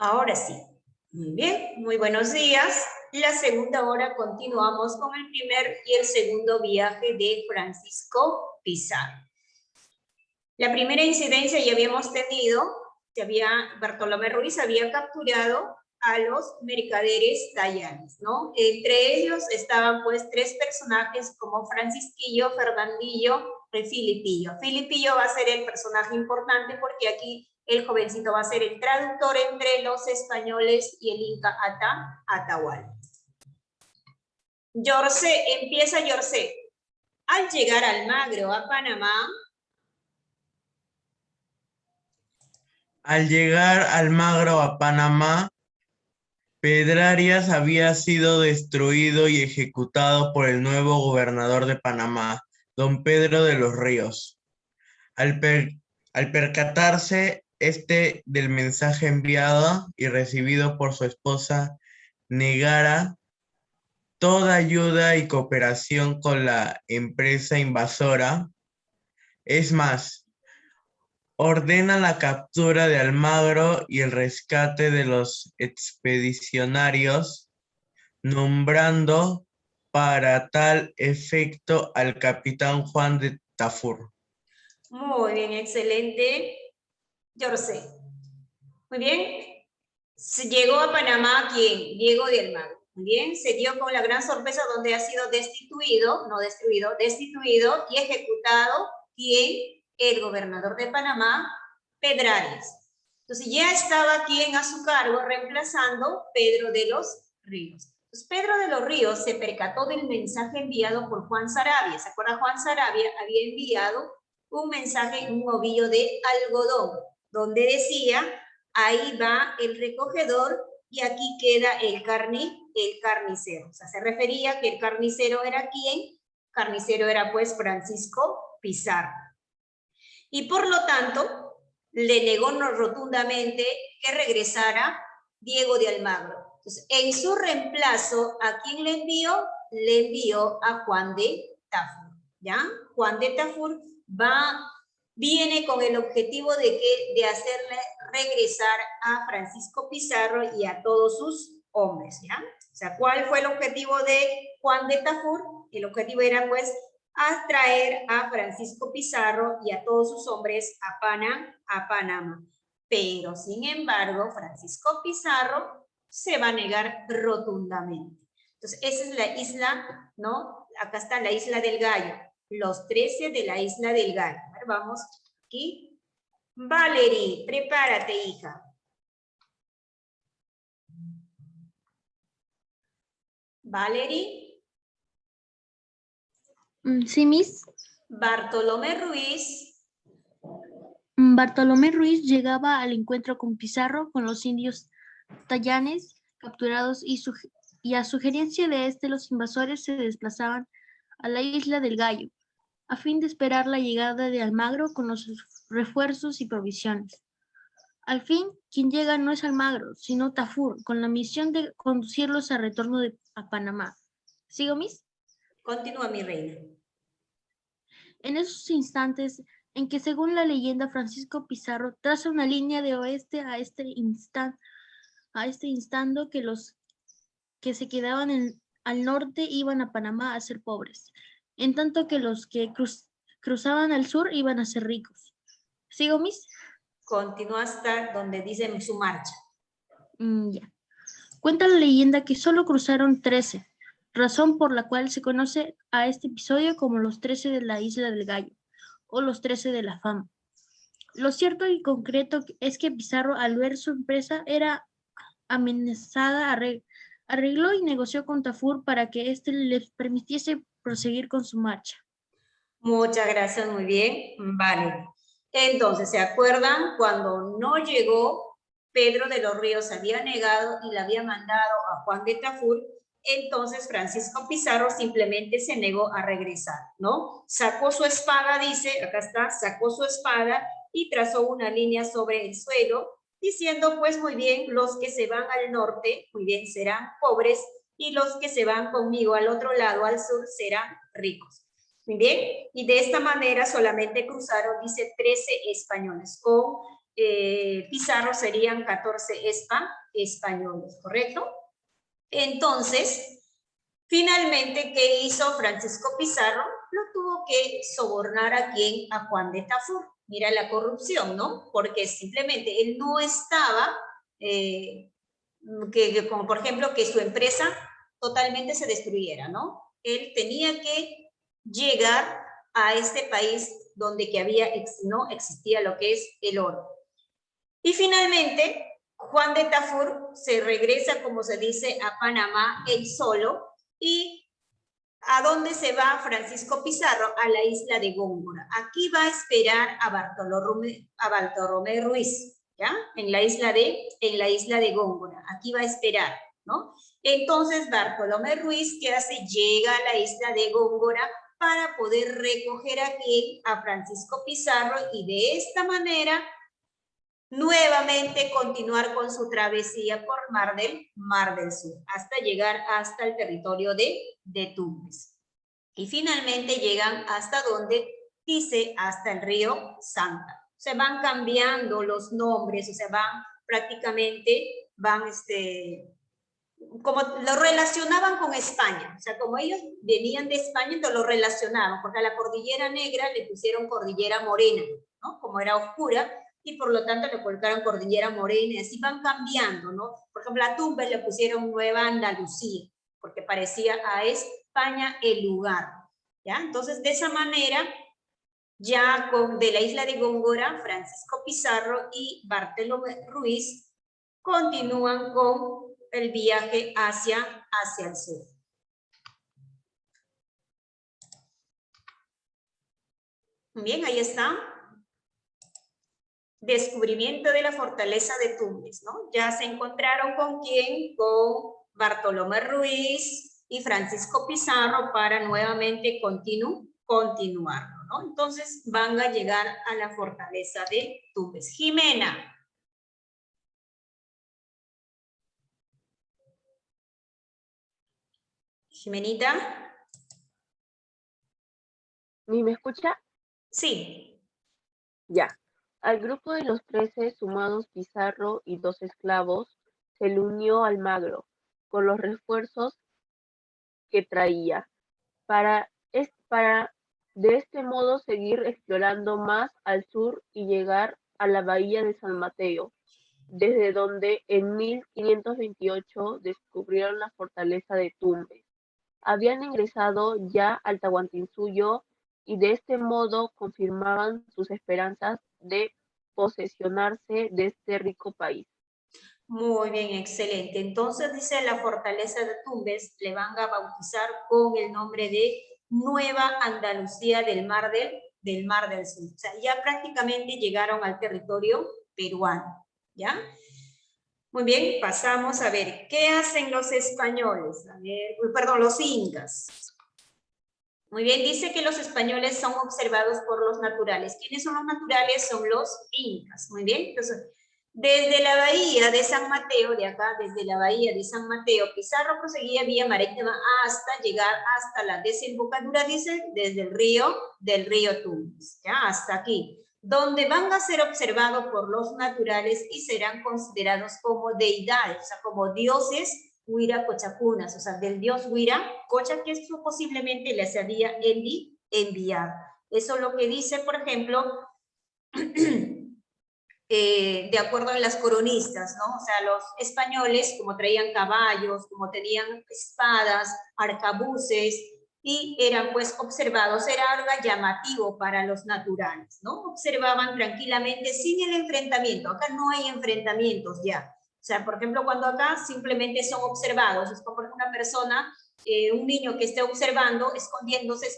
Ahora sí. Muy bien, muy buenos días. La segunda hora continuamos con el primer y el segundo viaje de Francisco Pizarro. La primera incidencia ya habíamos tenido, Bartolomé Ruiz había capturado a los mercaderes tayanes, ¿no? Entre ellos estaban pues tres personajes como Francisquillo, Fernandillo y Filipillo. Filipillo va a ser el personaje importante porque aquí el jovencito va a ser el traductor entre los españoles y el Inca Atahualpa. Empieza Yorcé. Al llegar a Almagro, a Panamá, al llegar Almagro a Panamá, Pedrarias había sido destruido y ejecutado por el nuevo gobernador de Panamá, don Pedro de los Ríos. Al percatarse del mensaje enviado y recibido por su esposa, negara toda ayuda y cooperación con la empresa invasora. Es más, ordena la captura de Almagro y el rescate de los expedicionarios, nombrando para tal efecto al capitán Juan de Tafur. Muy bien, excelente. Yorcé. Muy bien. Se llegó a Panamá, ¿quién? Diego de Almagro. Muy bien, se dio con la gran sorpresa donde ha sido destituido, no destruido, destituido y ejecutado, ¿quién? El gobernador de Panamá, Pedrarias. Entonces ya estaba quien a su cargo reemplazando Pedro de los Ríos. Entonces Pedro de los Ríos se percató del mensaje enviado por Juan Saravia. ¿Se acuerda? Juan Saravia había enviado un mensaje, un ovillo de algodón, donde decía: ahí va el recogedor y aquí queda el carnicero. O sea, se refería que el carnicero era ¿quién? Carnicero era pues Francisco Pizarro. Y por lo tanto, le negó rotundamente que regresara Diego de Almagro. Entonces, en su reemplazo, ¿a quién le envió? Le envió a Juan de Tafur, ¿ya? Juan de Tafur viene con el objetivo de hacerle regresar a Francisco Pizarro y a todos sus hombres, ¿ya? O sea, ¿cuál fue el objetivo de Juan de Tafur? El objetivo era, pues, traer a Francisco Pizarro y a todos sus hombres a Panamá. Pero, sin embargo, Francisco Pizarro se va a negar rotundamente. Entonces, esa es la isla, ¿no? Acá está la isla del Gallo. Los 13 de la isla del Gallo. A ver, vamos aquí. Valerie, prepárate, hija. Valerie. Sí, Miss. Bartolomé Ruiz. Bartolomé Ruiz llegaba al encuentro con Pizarro, con los indios tayanes capturados y a sugerencia de los invasores se desplazaban a la isla del Gallo, a fin de esperar la llegada de Almagro con los refuerzos y provisiones. Al fin, quien llega no es Almagro, sino Tafur, con la misión de conducirlos a retorno a Panamá. ¿Sigo, Miss? Continúa, mi reina. En esos instantes en que, según la leyenda, Francisco Pizarro traza una línea de oeste a este instando que los que se quedaban al norte iban a Panamá a ser pobres, en tanto que los que cruzaban al sur iban a ser ricos. ¿Sigo, Miss? Continúa hasta donde dice su marcha. Ya. Cuenta la leyenda que solo cruzaron 13, razón por la cual se conoce a este episodio como los 13 de la Isla del Gallo, o los 13 de la Fama. Lo cierto y concreto es que Pizarro, al ver su empresa era amenazada, arregló y negoció con Tafur para que éste les permitiese proseguir con su marcha. Muchas gracias, muy bien. Vale. Entonces, ¿se acuerdan cuando no llegó? Pedro de los Ríos había negado y le había mandado a Juan de Tafur. Entonces Francisco Pizarro simplemente se negó a regresar, ¿no? Sacó su espada, dice, acá está, sacó su espada y trazó una línea sobre el suelo, diciendo, pues muy bien, los que se van al norte, muy bien, serán pobres, y los que se van conmigo al otro lado, al sur, serán ricos. Muy bien, y de esta manera solamente cruzaron, dice, 13 españoles con Pizarro serían 14 españoles, ¿correcto? Entonces, finalmente, ¿qué hizo Francisco Pizarro? Lo tuvo que sobornar ¿a quién? A Juan de Tafur. Mira la corrupción, ¿no? Porque simplemente él no estaba, como por ejemplo, que su empresa totalmente se destruyera, ¿no? Él tenía que llegar a este país donde que no existía lo que es el oro. Y finalmente, Juan de Tafur se regresa, como se dice, a Panamá él solo. ¿Y a dónde se va Francisco Pizarro? A la isla de Góngora. Aquí va a esperar a Bartolomé Ruiz, ¿ya? En la isla de Góngora. Aquí va a esperar, ¿no? Entonces, Bartolomé Ruiz, ¿qué hace? Llega a la isla de Góngora para poder recoger aquí a Francisco Pizarro y de esta manera nuevamente continuar con su travesía por Mar del Sur, hasta llegar hasta el territorio de Tumbes. Y finalmente llegan hasta donde dice, hasta el río Santa. Se van cambiando los nombres, o sea, como lo relacionaban con España, o sea, como ellos venían de España, entonces lo relacionaban, porque a la Cordillera Negra le pusieron Cordillera Morena, ¿no? Como era oscura, y por lo tanto le colocaron Cordillera Morena, y así van cambiando, ¿no? Por ejemplo, a Tumbes le pusieron Nueva Andalucía, porque parecía a España el lugar, ¿ya? Entonces, de esa manera, ya de la isla de Góngora, Francisco Pizarro y Bartolomé Ruiz continúan con el viaje hacia el sur. Bien, ahí está. Descubrimiento de la fortaleza de Tumbes, ¿no? Ya se encontraron con quién, con Bartolomé Ruiz y Francisco Pizarro para nuevamente continuarlo, ¿no? Entonces van a llegar a la fortaleza de Tumbes. Jimena. Jimenita. ¿Me escucha? Sí. Ya. Al grupo de los 13, sumados Pizarro y 2 esclavos, se le unió Almagro, con los refuerzos que traía, para de este modo seguir explorando más al sur y llegar a la bahía de San Mateo, desde donde en 1528 descubrieron la fortaleza de Tumbes. Habían ingresado ya al Tahuantinsuyo y de este modo confirmaban sus esperanzas de posesionarse de este rico país. Muy bien, excelente. Entonces dice la fortaleza de Tumbes, le van a bautizar con el nombre de Nueva Andalucía del Mar del Sur. O sea, ya prácticamente llegaron al territorio peruano, ¿ya? Muy bien, pasamos a ver, ¿qué hacen los españoles? A ver, perdón, los incas. Muy bien, dice que los españoles son observados por los naturales. ¿Quiénes son los naturales? Son los incas. Muy bien, entonces, desde la bahía de San Mateo, de acá, desde la bahía de San Mateo, Pizarro proseguía vía marítima hasta llegar hasta la desembocadura, dice, desde el río Tumbes, ¿ya? Hasta aquí, donde van a ser observados por los naturales y serán considerados como deidades, o sea, como dioses Huira Cochacunas, o sea, del dios Huira Cocha, que eso posiblemente les había enviado. Eso es lo que dice, por ejemplo, de acuerdo a las coronistas, ¿no? O sea, los españoles, como traían caballos, como tenían espadas, arcabuces, y eran pues observados, era algo llamativo para los naturales, ¿no? Observaban tranquilamente sin el enfrentamiento. Acá no hay enfrentamientos ya. O sea, por ejemplo, cuando acá simplemente son observados, es como una persona, un niño que esté observando, escondiéndose,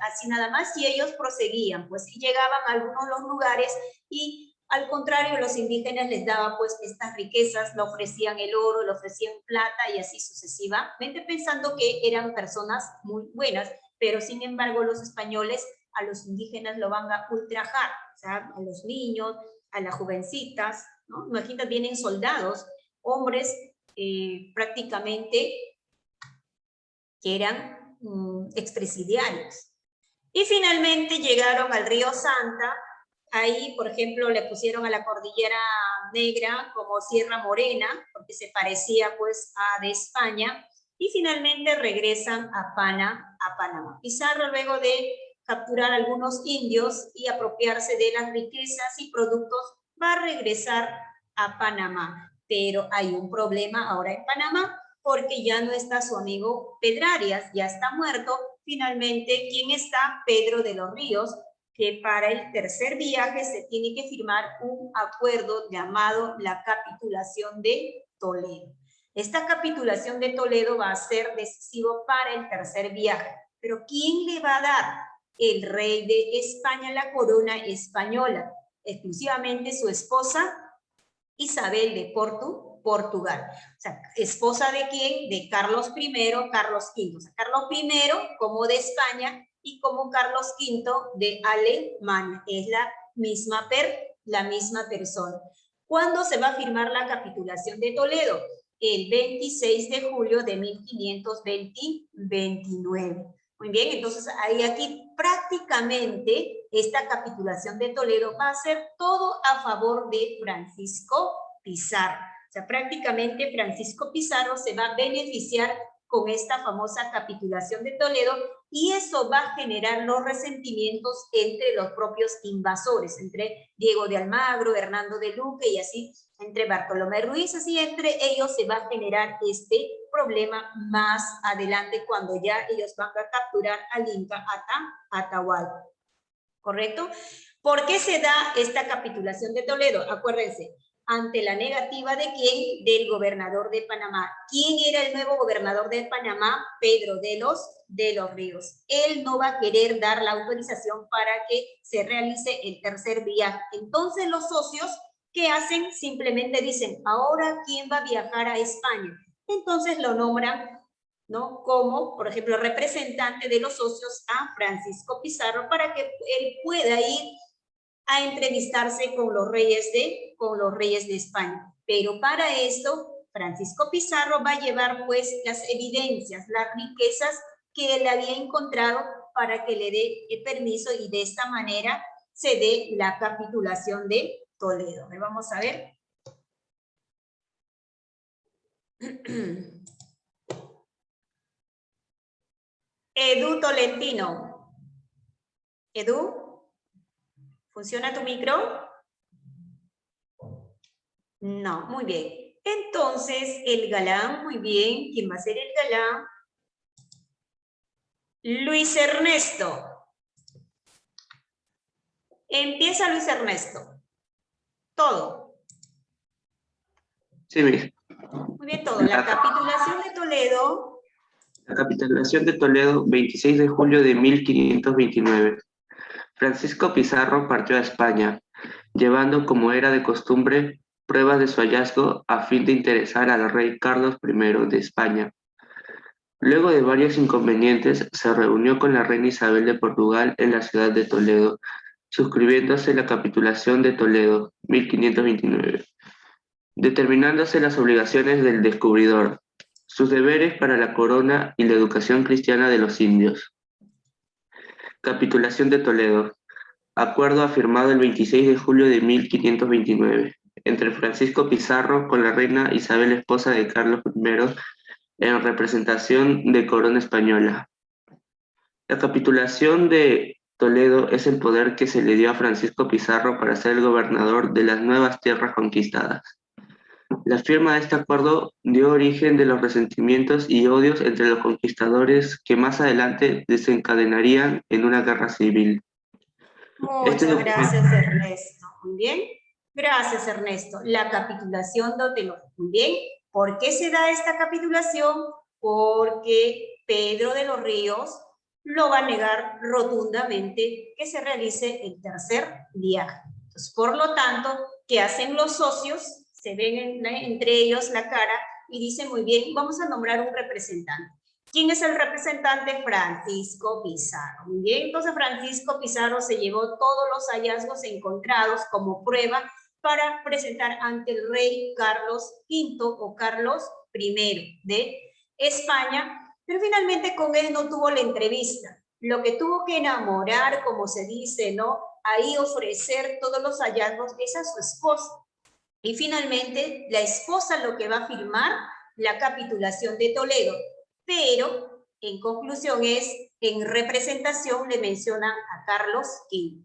así nada más, y ellos proseguían, pues, y llegaban a algunos de los lugares, y al contrario, los indígenas les daban, pues, estas riquezas, le ofrecían el oro, le ofrecían plata, y así sucesivamente, pensando que eran personas muy buenas, pero sin embargo, los españoles a los indígenas lo van a ultrajar, o sea, a los niños, a las jovencitas, ¿no? Imagínate, vienen soldados, hombres prácticamente que eran expresidiarios. Y finalmente llegaron al río Santa, Ahí, por ejemplo, le pusieron a la Cordillera Negra como Sierra Morena, porque se parecía pues a de España, y finalmente regresan a Panamá. Pizarro, luego de capturar algunos indios y apropiarse de las riquezas y productos, va a regresar a Panamá. Pero hay un problema ahora en Panamá, porque ya no está su amigo Pedrarias, ya está muerto. Finalmente, ¿quién está? Pedro de los Ríos, que para el tercer viaje se tiene que firmar un acuerdo llamado la Capitulación de Toledo. Esta Capitulación de Toledo va a ser decisivo para el tercer viaje. Pero ¿quién le va a dar? El rey de España la corona española, exclusivamente su esposa Isabel de Portugal. O sea, ¿esposa de quién? De Carlos I, Carlos V. O sea, Carlos I como de España y como Carlos V de Alemania. Es la misma persona. ¿Cuándo se va a firmar la Capitulación de Toledo? El 26 de julio de 1529. Muy bien, entonces ahí aquí prácticamente esta Capitulación de Toledo va a ser todo a favor de Francisco Pizarro. O sea, prácticamente Francisco Pizarro se va a beneficiar con esta famosa Capitulación de Toledo y eso va a generar los resentimientos entre los propios invasores, entre Diego de Almagro, Hernando de Luque y así, entre Bartolomé Ruiz, así entre ellos se va a generar este problema más adelante cuando ya ellos van a capturar al Inca Atahualpa. ¿Correcto? ¿Por qué se da esta Capitulación de Toledo? Acuérdense, ante la negativa de ¿quién? Del gobernador de Panamá. ¿Quién era el nuevo gobernador de Panamá? Pedro de los Ríos. Él no va a querer dar la autorización para que se realice el tercer viaje. Entonces los socios, ¿qué hacen? Simplemente dicen, ahora ¿quién va a viajar a España? Entonces lo nombran, ¿no? Como, por ejemplo, representante de los socios a Francisco Pizarro para que él pueda ir a entrevistarse con los reyes de España. Pero para esto, Francisco Pizarro va a llevar pues las evidencias, las riquezas que él había encontrado para que le dé el permiso y de esta manera se dé la Capitulación de Toledo. Vamos a ver. Edu Tolentino. Edu, ¿funciona tu micro? No, muy bien. Entonces, el galán, muy bien. ¿Quién va a ser el galán? Luis Ernesto. Empieza Luis Ernesto. Todo. Sí, Miss. Muy bien, todo. La Capitulación de Toledo. La Capitulación de Toledo, 26 de julio de 1529. Francisco Pizarro partió a España, llevando, como era de costumbre, pruebas de su hallazgo a fin de interesar al rey Carlos I de España. Luego de varios inconvenientes, se reunió con la reina Isabel de Portugal en la ciudad de Toledo, suscribiéndose la Capitulación de Toledo, 1529, determinándose las obligaciones del descubridor, sus deberes para la corona y la educación cristiana de los indios. Capitulación de Toledo. Acuerdo firmado el 26 de julio de 1529 entre Francisco Pizarro con la reina Isabel, esposa de Carlos I, en representación de corona española. La Capitulación de Toledo es el poder que se le dio a Francisco Pizarro para ser el gobernador de las nuevas tierras conquistadas. La firma de este acuerdo dio origen de los resentimientos y odios entre los conquistadores que más adelante desencadenarían en una guerra civil. Muchas gracias, Ernesto. Muy bien. Gracias, Ernesto. La Capitulación de Toledo. Muy bien. ¿Por qué se da esta capitulación? Porque Pedro de los Ríos lo va a negar rotundamente que se realice el tercer viaje. Entonces, por lo tanto, ¿qué hacen los socios? Se ven entre ellos la cara y dicen, muy bien, vamos a nombrar un representante. ¿Quién es el representante? Francisco Pizarro. Muy bien, entonces Francisco Pizarro se llevó todos los hallazgos encontrados como prueba para presentar ante el rey Carlos V o Carlos I de España, pero finalmente con él no tuvo la entrevista. Lo que tuvo que enamorar, como se dice, ¿no?, ahí ofrecer todos los hallazgos es a su esposa. Y finalmente, la esposa lo que va a firmar la capitulación de Toledo. Pero, en conclusión, en representación le mencionan a Carlos V.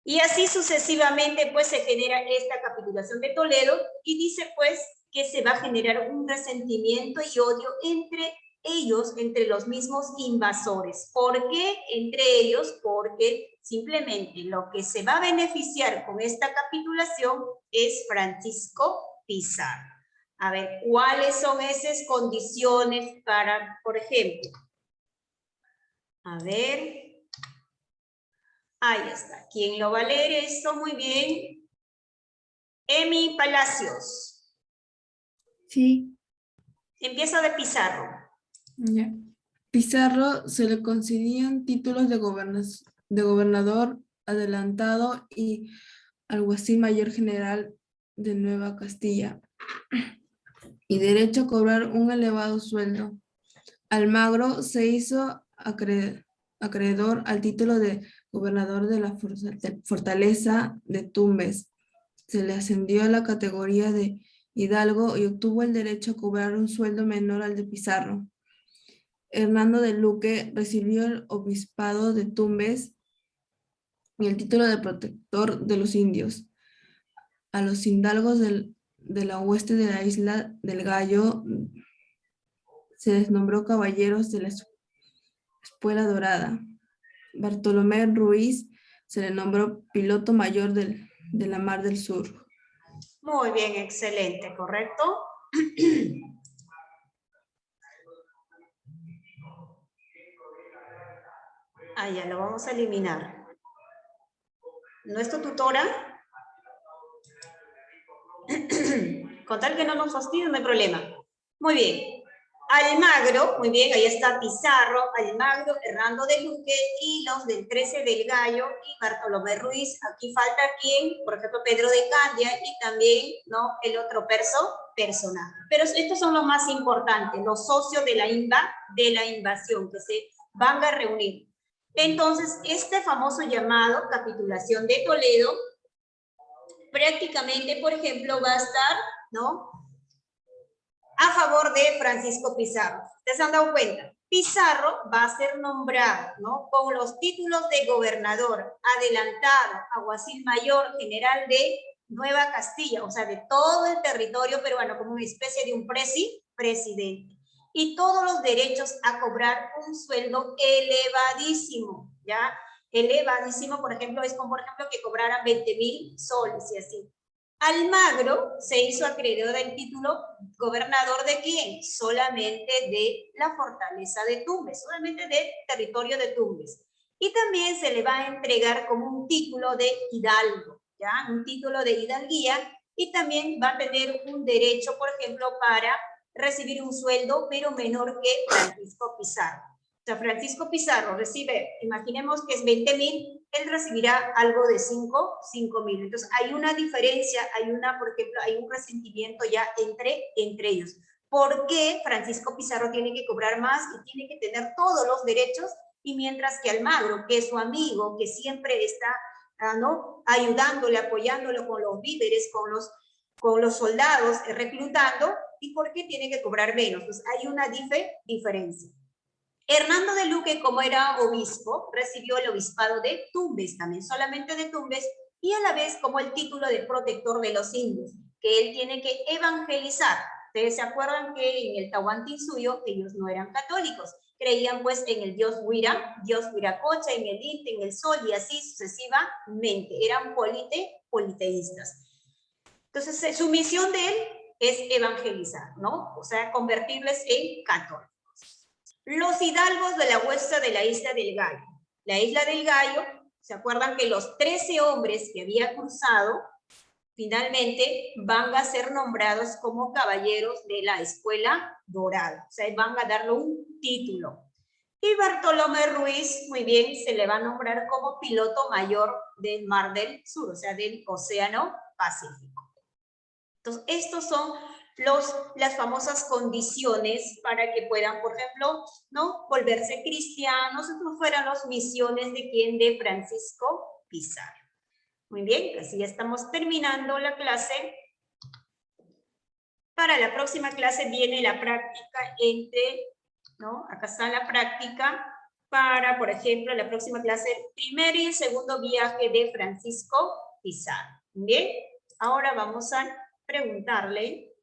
Y así sucesivamente, pues, se genera esta capitulación de Toledo y dice, pues, que se va a generar un resentimiento y odio entre ellos, entre los mismos invasores. ¿Por qué entre ellos? Porque simplemente lo que se va a beneficiar con esta capitulación es Francisco Pizarro. A ver, ¿cuáles son esas condiciones para, por ejemplo? A ver. Ahí está. ¿Quién lo va a leer esto? Muy bien. Emi Palacios. Sí, Empieza de Pizarro. ya. Pizarro se le concedían títulos de gobernador adelantado y alguacil mayor general de Nueva Castilla y derecho a cobrar un elevado sueldo. Almagro se hizo acreedor al título de gobernador de la fortaleza de Tumbes. Se le ascendió a la categoría de hidalgo y obtuvo el derecho a cobrar un sueldo menor al de Pizarro. Hernando de Luque recibió el obispado de Tumbes y el título de protector de los indios. A los hidalgos de la hueste de la isla del Gallo se les nombró caballeros de la Espuela Dorada. Bartolomé Ruiz se le nombró piloto mayor de la Mar del Sur. Muy bien, excelente, ¿correcto? Ah, ya lo vamos a eliminar. ¿No es tu tutora? Con tal que no nos fastidien, no hay problema. Muy bien. Almagro, muy bien, ahí está Pizarro, Almagro, Hernando de Luque y los del 13 del Gallo y Bartolomé Ruiz. Aquí falta quién, por ejemplo, Pedro de Candia y también, ¿no?, el otro personaje. Pero estos son los más importantes, los socios de la invasión que se van a reunir. Entonces, este famoso llamado capitulación de Toledo, prácticamente, por ejemplo, va a estar, ¿no?, a favor de Francisco Pizarro. ¿Ustedes se han dado cuenta? Pizarro va a ser nombrado, ¿no?, con los títulos de gobernador, adelantado, alguacil mayor, general de Nueva Castilla, o sea, de todo el territorio peruano, como una especie de un presidente. Y todos los derechos a cobrar un sueldo elevadísimo, ¿ya? Elevadísimo, por ejemplo, es como, por ejemplo, que cobraran 20.000 soles y así. Almagro se hizo acreedor del título gobernador ¿de quién? Solamente de la fortaleza de Tumbes, solamente del territorio de Tumbes. Y también se le va a entregar como un título de hidalgo, ¿ya? Un título de hidalguía, y también va a tener un derecho, por ejemplo, para recibir un sueldo, pero menor que Francisco Pizarro. O sea, Francisco Pizarro recibe, imaginemos que es 20.000, él recibirá algo de 5.000. Entonces, hay una diferencia, por ejemplo, hay un resentimiento ya entre ellos. ¿Por qué Francisco Pizarro tiene que cobrar más y tiene que tener todos los derechos? Y mientras que Almagro, que es su amigo, que siempre está, ¿no?, ayudándole, apoyándolo con los víveres, con los soldados, reclutando, ¿y por qué tiene que cobrar menos? Pues hay una diferencia. Hernando de Luque, como era obispo, recibió el obispado de Tumbes, también solamente de Tumbes, y a la vez como el título de protector de los indios, que él tiene que evangelizar. Ustedes se acuerdan que en el Tahuantinsuyo ellos no eran católicos, creían pues en el dios Huiracocha, en el Inti, en el Sol y así sucesivamente, eran politeístas. Entonces su misión de él es evangelizar, ¿no? O sea, convertirles en católicos. Los hidalgos de la huesta de la Isla del Gallo. La Isla del Gallo, ¿se acuerdan que los 13 hombres que había cruzado, finalmente van a ser nombrados como caballeros de la Espuela Dorada? O sea, van a darle un título. Y Bartolomé Ruiz, muy bien, se le va a nombrar como piloto mayor del Mar del Sur, o sea, del Océano Pacífico. Entonces, estos son las famosas condiciones para que puedan, por ejemplo, ¿no?, volverse cristianos. Estos fueron las misiones de ¿quién? De Francisco Pizarro. Muy bien, así ya estamos terminando la clase. Para la próxima clase viene la práctica ¿no? Acá está la práctica para, por ejemplo, la próxima clase, primer y segundo viaje de Francisco Pizarro. Bien, ahora vamos a preguntarle